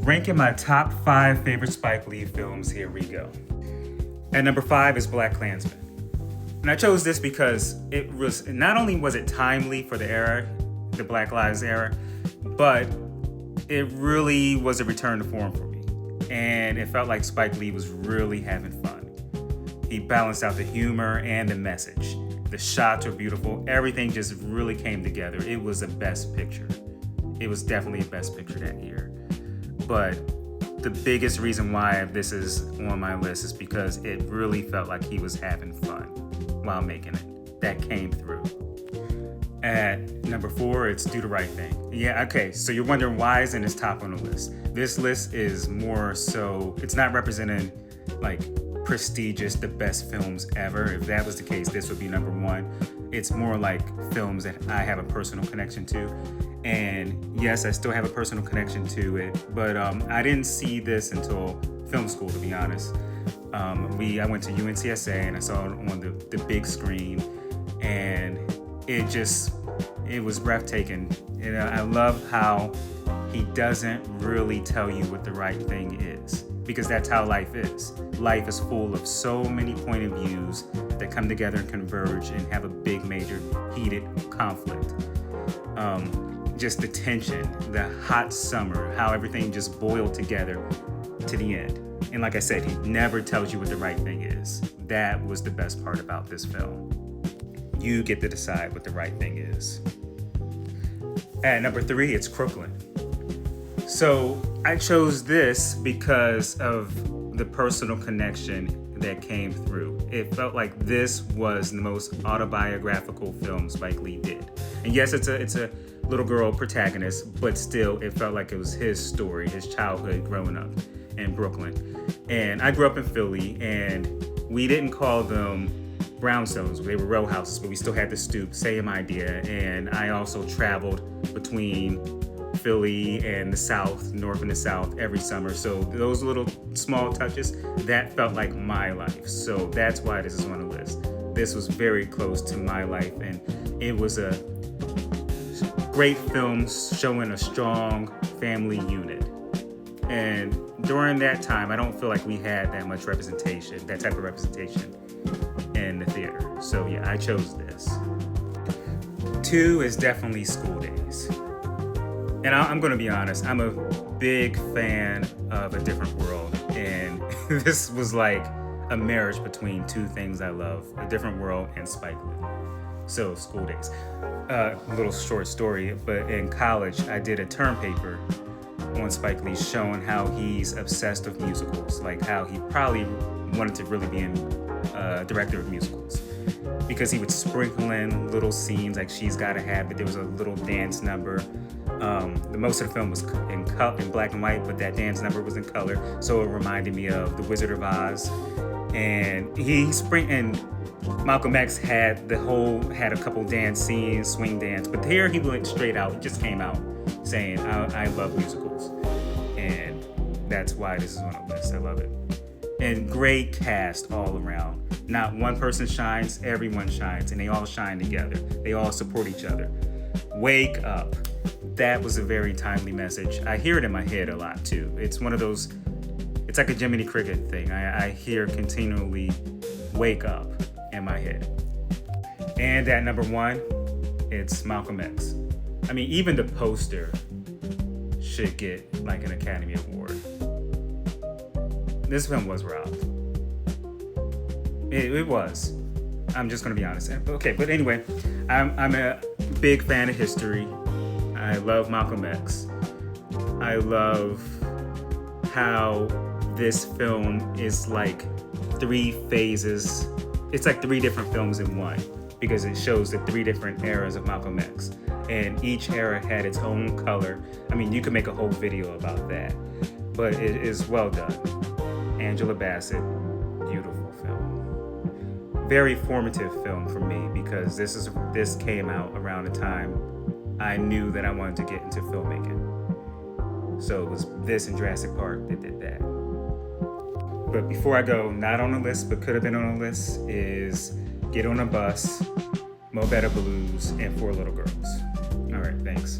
ranking my top 5 favorite Spike Lee films, here we go. At number 5 is BlacKkKlansman. And I chose this because it was, not only was it timely for the era, the Black Lives era, but it really was a return to form for me. And it felt like Spike Lee was really having fun. He balanced out the humor and the message. The shots were beautiful. Everything just really came together. It was a best picture. It was definitely a best picture that year. But the biggest reason why this is on my list is because it really felt like he was having fun while making it. That came through. At number 4, it's Do the Right Thing. Yeah, okay, so you're wondering why isn't this top on the list? This list is more so, it's not representing like prestigious, the best films ever. If that was the case, this would be number 1. It's more like films that I have a personal connection to. And yes, I still have a personal connection to it, but I didn't see this until film school, to be honest. I went to UNCSA and I saw it on the big screen, and it was breathtaking. You know, I love how he doesn't really tell you what the right thing is, because that's how life is. Life is full of so many point of views that come together and converge and have a big, major, heated conflict. Just the tension, the hot summer, how everything just boiled together to the end. And like I said, he never tells you what the right thing is. That was the best part about this film. You get to decide what the right thing is. At number 3, it's Crooklyn. So I chose this because of the personal connection that came through. It felt like this was the most autobiographical film Spike Lee did. And yes, it's a little girl protagonist, but still it felt like it was his story, his childhood growing up in Brooklyn. And I grew up in Philly, and we didn't call them brownstones. They were row houses, but we still had the stoop, same idea. And I also traveled between Philly and the South, North and the South every summer. So those little small touches, that felt like my life. So that's why this is on the list. This was very close to my life, and it was a great film showing a strong family unit. And during that time, I don't feel like we had that much representation, that type of representation in the theater. So yeah, I chose this. 2 is definitely School Days. And I'm gonna be honest, I'm a big fan of A Different World. And this was like a marriage between 2 things I love, A Different World and Spike Lee. So School Days. A little short story, but in college, I did a term paper on Spike Lee showing how he's obsessed with musicals, like how he probably wanted to really be a director of musicals, because he would sprinkle in little scenes like She's Gotta Have It. There was a little dance number. The most of the film was in black and white, but that dance number was in color, so it reminded me of The Wizard of Oz. And Malcolm X had a couple dance scenes, swing dance, but here he went straight out. He just came out saying, I love musicals. And that's why this is on the list. I love it. And great cast all around. Not one person shines, everyone shines, and they all shine together. They all support each other. Wake up. That was a very timely message. I hear it in my head a lot too. It's one of those, it's like a Jiminy Cricket thing. I hear continually, wake up, in my head. And at number 1, it's Malcolm X. I mean, even the poster should get like an Academy Award. This film was robbed. It was. I'm just gonna be honest. Okay, but anyway, I'm a big fan of history. I love Malcolm X. I love how this film is like 3 phases. It's like 3 different films in one, because it shows the 3 different eras of Malcolm X. And each era had its own color. I mean, you could make a whole video about that, but it is well done. Angela Bassett, beautiful film. Very formative film for me, because this came out around the time I knew that I wanted to get into filmmaking. So it was this and Jurassic Park that did that. But before I go, not on the list, but could have been on the list, is Get on a Bus, Mo Better Blues, and 4 Little Girls. All right, thanks.